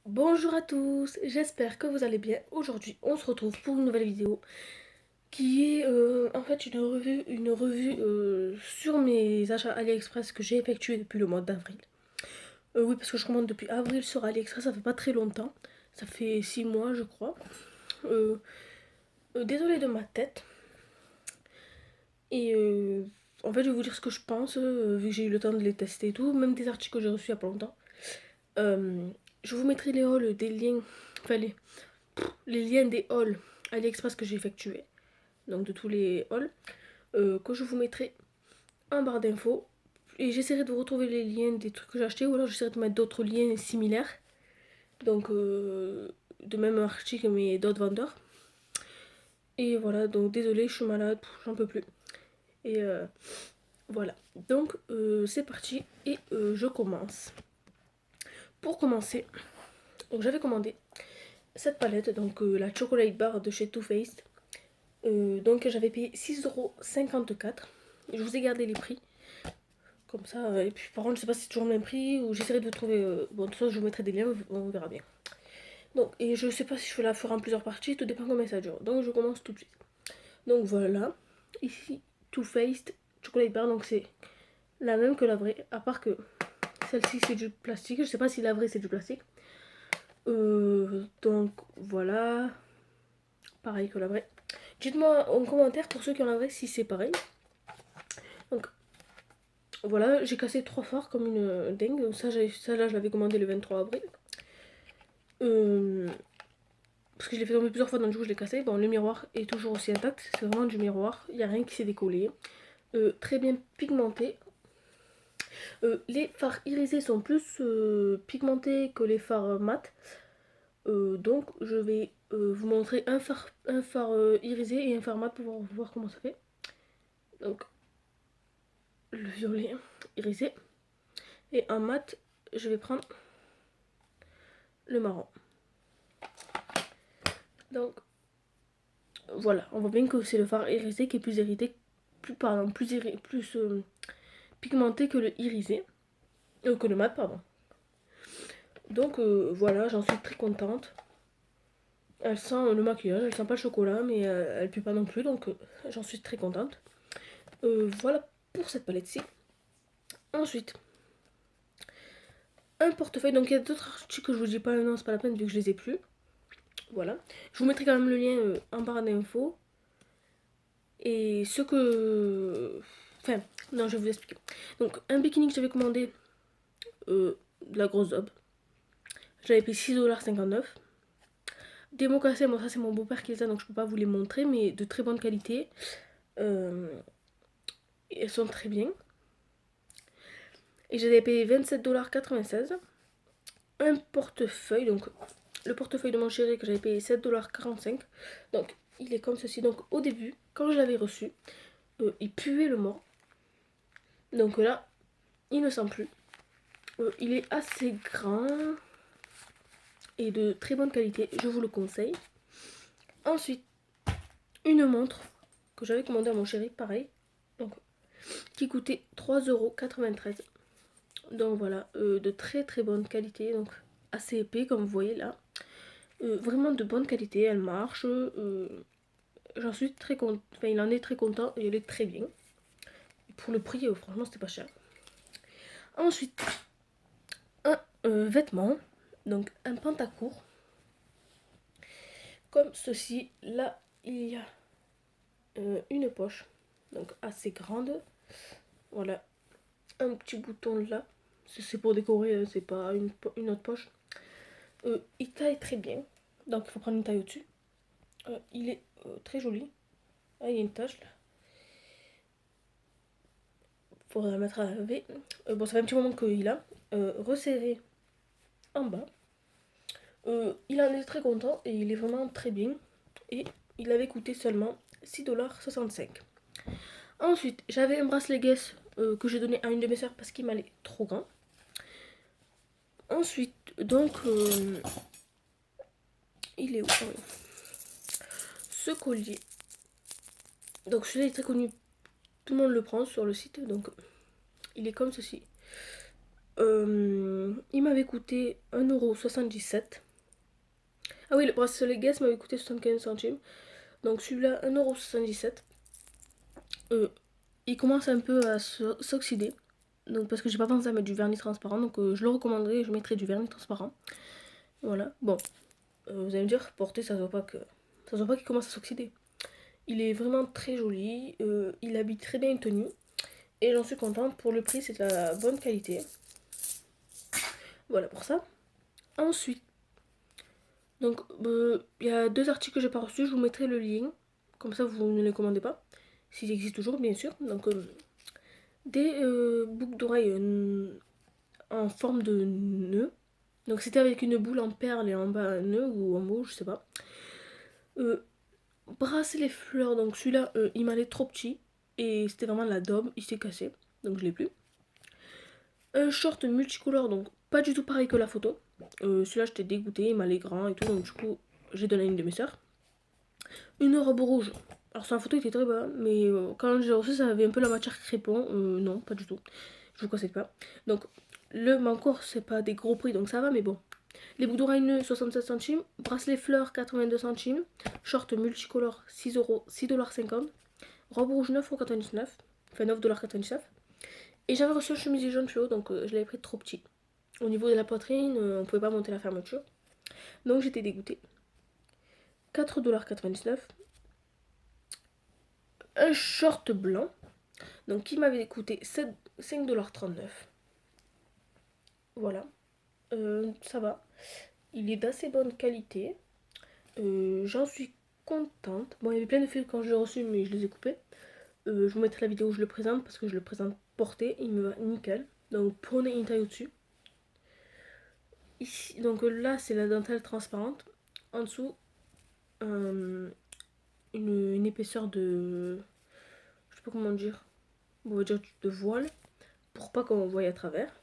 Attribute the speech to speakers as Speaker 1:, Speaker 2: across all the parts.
Speaker 1: Bonjour à tous, j'espère que vous allez bien. Aujourd'hui, on se retrouve pour une nouvelle vidéo qui est en fait une revue sur mes achats AliExpress que j'ai effectués depuis le mois d'avril. Oui, parce que je commande depuis avril sur AliExpress, ça fait pas très longtemps. Ça fait 6 mois, je crois. Euh, Désolée de ma tête. Et en fait, je vais vous dire ce que je pense, vu que j'ai eu le temps de les tester et tout, même des articles que j'ai reçus il y a pas longtemps. Euh, je vous mettrai les hauls des liens, enfin les liens des hauls AliExpress que j'ai effectués, donc de tous les hauls, que je vous mettrai en barre d'infos. Et j'essaierai de vous retrouver les liens des trucs que j'ai achetés, ou alors j'essaierai de mettre d'autres liens similaires, donc de même article mais d'autres vendeurs. Et voilà, donc désolé, je suis malade, j'en peux plus. Et voilà, donc c'est parti et je commence. Pour commencer, donc j'avais commandé cette palette, donc la Chocolate Bar de chez Too Faced. Donc j'avais payé 6,54 €. Je vous ai gardé les prix. Comme ça. Et puis par contre, je sais pas si c'est toujours le même prix ou j'essaierai de trouver. Bon, de toute façon, je vous mettrai des liens, on verra bien. Donc, et je sais pas si je vais la faire en plusieurs parties, tout dépend combien ça dure. Donc je commence tout de suite. Donc voilà. Ici, Too Faced Chocolate Bar. Donc c'est la même que la vraie, à part que celle-ci c'est du plastique. Je sais pas si la vraie c'est du plastique. Donc voilà. Pareil que la vraie. Dites-moi en commentaire pour ceux qui ont la vraie si c'est pareil. Donc voilà, j'ai cassé 3 phares comme une dingue. Ça là, je l'avais commandé le 23 avril. Parce que je l'ai fait tomber plusieurs fois, donc du coup je l'ai cassé. Bon, le miroir est toujours aussi intact, c'est vraiment du miroir. Il n'y a rien qui s'est décollé. Très bien pigmenté. Les fards irisés sont plus pigmentés que les fards mat. Donc je vais vous montrer un phare irisé et un phare mat pour voir comment ça fait. Donc le violet irisé. Et en mat, je vais prendre le marron. Donc voilà, on voit bien que c'est le phare irisé qui est plus irrité, plus pigmenté que le irisé, que le mat, pardon. Donc voilà, j'en suis très contente. Elle sent le maquillage, elle sent pas le chocolat, mais elle pue pas non plus, donc j'en suis très contente. Voilà pour cette palette-ci. Ensuite, un portefeuille. Donc il y a d'autres articles que je vous dis pas non, c'est pas la peine vu que je les ai plus. Voilà. Je vous mettrai quand même le lien en barre d'infos. Et ce que. Enfin, non, je vais vous expliquer. Donc, un bikini que j'avais commandé, de la grosse daube. J'avais payé 6,59 €. Des mocassins, bon, ça c'est mon beau-père qui les a, donc je peux pas vous les montrer, mais de très bonne qualité. Euh, elles sont très bien. Et j'avais payé 27,96 €. Un portefeuille, donc le portefeuille de mon chéri que j'avais payé 7,45 €. Donc, il est comme ceci. Donc, au début, quand je l'avais reçu, il puait le mort. Donc là, il ne sent plus. Il est assez grand et de très bonne qualité, je vous le conseille. Ensuite, une montre que j'avais commandée à mon chéri, pareil, donc, qui coûtait 3,93 €. Donc voilà, de très très bonne qualité, donc assez épais comme vous voyez là. Vraiment de bonne qualité, elle marche. J'en suis très content, enfin il en est très content et elle est très bien. Et pour le prix, franchement c'était pas cher. Ensuite, un vêtement, donc un pantacourt comme ceci. Là, il y a une poche, donc assez grande. Voilà, un petit bouton là. C'est pour décorer, c'est pas une autre poche. Il taille très bien, donc il faut prendre une taille au-dessus. Il est très joli. Ah, il y a une tache là. Faudrait la mettre à laver. Bon, ça fait un petit moment qu'il a. Resserré en bas. Il en est très content et il est vraiment très bien. Et il avait coûté seulement 6,65 $. Ensuite, j'avais un bracelet Guess que j'ai donné à une de mes soeurs parce qu'il m'allait trop grand. Ensuite, donc, il est où? Oh, oui. Ce collier. Donc, celui-là est très connu. Tout le monde le prend sur le site. Donc, il est comme ceci. Il m'avait coûté 1,77 €. Ah oui, le bracelet Guess m'avait coûté 75 centimes. Donc celui-là, 1,77 €. Il commence un peu à s'oxyder. Donc parce que j'ai pas pensé à mettre du vernis transparent. Donc je le recommanderais, je mettrais du vernis transparent. Voilà. Bon, vous allez me dire, porter, ça se voit pas que. Ça se voit pas qu'il commence à s'oxyder. Il est vraiment très joli. Il habille très bien une tenue. Et j'en suis contente. Pour le prix, c'est de la bonne qualité. Voilà pour ça. Ensuite, donc il y a 2 articles que j'ai pas reçus. Je vous mettrai le lien. Comme ça, vous ne les commandez pas. S'ils existent toujours, bien sûr. Donc, des boucles d'oreilles en forme de nœud. Donc, c'était avec une boule en perles et en bas un nœud ou en mot, je sais pas. Bracelet fleurs. Donc, celui-là, il m'allait trop petit. Et c'était vraiment de la daube. Il s'est cassé. Donc, je l'ai plus. Un short multicolore. Donc, pas du tout pareil que la photo. Celui-là, j'étais dégoûtée. Il m'allait grand et tout. Donc, du coup, j'ai donné à une de mes soeurs. Une robe rouge. Alors sur la photo il était très bas, mais quand j'ai reçu ça avait un peu la matière crépon. Non, pas du tout. Je vous conseille pas. Donc mais encore c'est pas des gros prix donc ça va, mais bon. Les boucles d'oreilles nœuds 67 centimes, bracelet fleurs 82 centimes, short multicolore 6 €, 6,50 $, robe rouge 9,99 €, enfin 9,99 $. Et j'avais reçu un chemisier jaune fluo donc je l'avais pris trop petit. Au niveau de la poitrine, on pouvait pas monter la fermeture. Donc j'étais dégoûtée. 4,99 $. Un short blanc, donc qui m'avait coûté 5,39 $. Voilà, ça va. Il est d'assez bonne qualité. J'en suis contente. Bon, il y avait plein de fils quand je l'ai reçu, mais je les ai coupés. Je vous mettrai la vidéo où je le présente parce que je le présente porté. Il me va nickel. Donc, prenez une taille au-dessus. Ici, donc là, c'est la dentelle transparente. En dessous, une épaisseur de. Je sais pas comment dire. On va dire de voile. Pour pas qu'on voie à travers.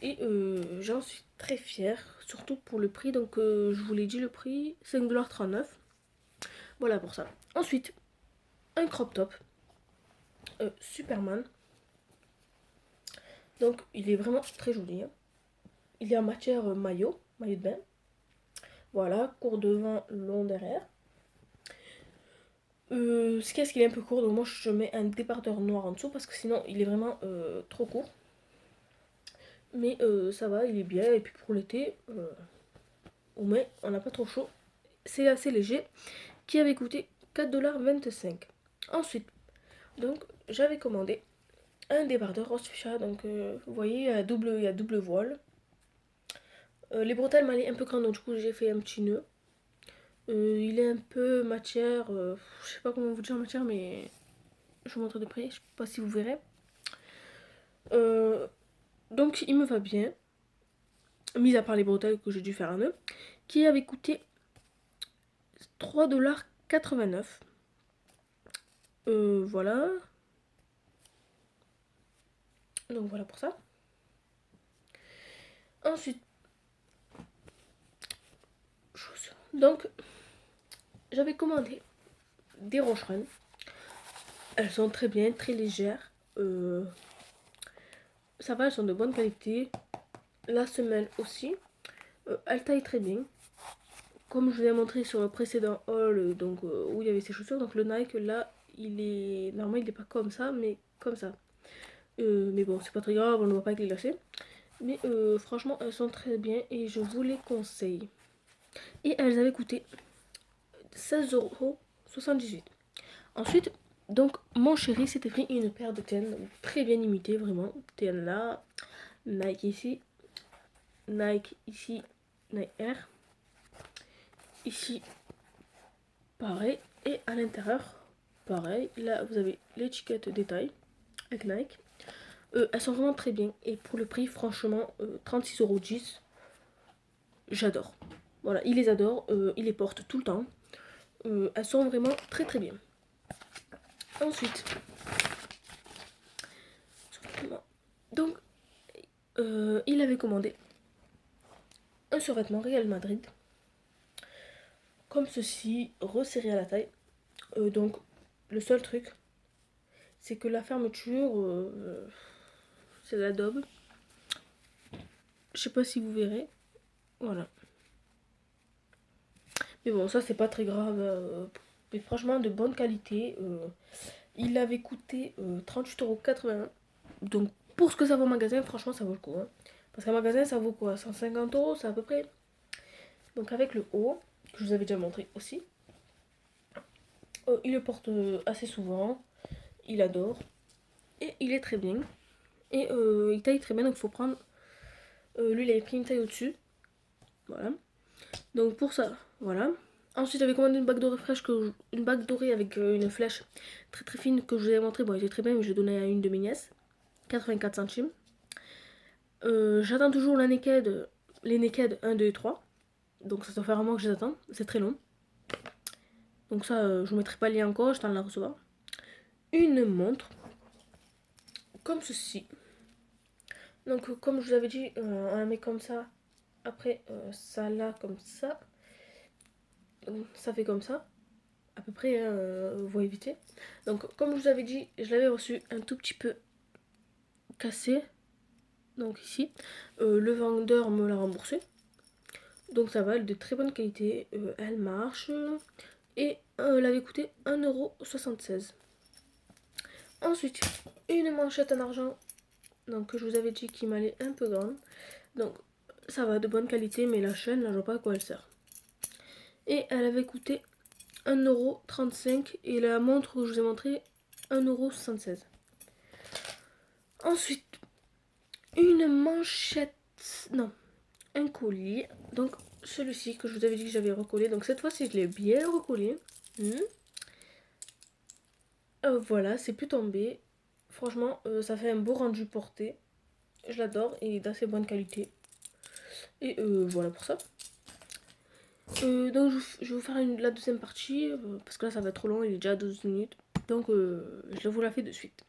Speaker 1: Et j'en suis très fière, surtout pour le prix. Donc je vous l'ai dit, le prix 5,39 $. Voilà pour ça. Ensuite, un crop top Superman. Donc il est vraiment très joli, hein. Il est en matière maillot de bain. Voilà, court devant, long derrière. Ce qu'il y a, c'est qu'il est un peu court, donc moi je mets un débardeur noir en dessous parce que sinon il est vraiment trop court. Mais ça va, il est bien. Et puis pour l'été, on n'a pas trop chaud. C'est assez léger. Qui avait coûté 4,25 $. Ensuite, donc j'avais commandé un débardeur Rosficha. Donc vous voyez, il y a double voile. Les bretelles m'allaient un peu grandes, donc du coup j'ai fait un petit nœud. Il est un peu matière, je sais pas comment vous dire matière, mais je vous montre de près, je sais pas si vous verrez. Donc il me va bien, mis à part les bretelles que j'ai dû faire un nœud, qui avait coûté 3,89 $. Voilà. Donc voilà pour ça. Ensuite, chaussures. Donc, j'avais commandé des Rocherun. Elles sont très bien, très légères. Ça va, elles sont de bonne qualité. La semelle aussi. Elle taille très bien. Comme je vous ai montré sur le précédent haul, donc où il y avait ces chaussures. Donc le Nike, là, il est. Normalement, il n'est pas comme ça, mais comme ça. Mais bon, c'est pas très grave, on ne voit pas avec les lacets. Mais franchement, elles sont très bien et je vous les conseille. Et elles avaient coûté 16,78 €. Ensuite, donc mon chéri s'était pris une paire de TN très bien imitée, vraiment. TN là, Nike ici, Nike ici, Nike Air. Ici, pareil. Et à l'intérieur, pareil. Là, vous avez l'étiquette détail avec Nike. Elles sont vraiment très bien. Et pour le prix, franchement, 36,10 €, j'adore. Voilà, il les adore, il les porte tout le temps. Elles sont vraiment très très bien. Ensuite, donc, il avait commandé un survêtement Real Madrid, comme ceci, resserré à la taille. Donc, le seul truc, c'est que la fermeture, c'est de l'adobe. Je sais pas si vous verrez. Voilà. Mais bon, ça c'est pas très grave. Mais franchement, de bonne qualité. Il avait coûté 38,81 €. Donc pour ce que ça vaut au magasin, franchement, ça vaut le coup. Hein. Parce qu'un magasin, ça vaut quoi? 150 €, c'est à peu près. Donc avec le haut, que je vous avais déjà montré aussi. Il le porte assez souvent. Il adore. Et il est très bien. Et il taille très bien, donc il faut prendre. Lui, il avait pris une taille au-dessus. Voilà. Donc pour ça, voilà. Ensuite, j'avais commandé une bague dorée fraîche, une bague dorée avec une flèche très très fine que je vous avais montré. Bon, elle était très bien, mais je l'ai donnée à une de mes nièces. 84 centimes. J'attends toujours les Naked 1, 2 et 3. Donc ça doit faire un mois que je les attends. C'est très long. Donc ça, je vous mettrai pas le lien encore, j'attends de la recevoir. Une montre. Comme ceci. Donc comme je vous avais dit, on la met comme ça. Après, ça là comme ça. Ça fait comme ça. À peu près, vous évitez. Donc comme je vous avais dit, je l'avais reçu un tout petit peu cassé. Donc ici. Le vendeur me l'a remboursé. Donc ça va, elle est de très bonne qualité. Elle marche. Et elle avait coûté 1,76 €. Ensuite, une manchette en argent. Donc que je vous avais dit qu'il m'allait un peu grande. Donc ça va, de bonne qualité, mais la chaîne, là, je vois pas à quoi elle sert. Et elle avait coûté 1,35 € et la montre que je vous ai montré 1,76 €. Ensuite, une manchette, non, un collier. Donc celui-ci que je vous avais dit que j'avais recollé. Donc cette fois-ci, je l'ai bien recollé. Voilà, c'est plus tombé. Franchement, ça fait un beau rendu porté. Je l'adore et d'assez bonne qualité. Et voilà pour ça. Donc je vais vous faire la deuxième partie parce que là ça va être trop long, il est déjà à 12 minutes. Donc je vous la fais de suite.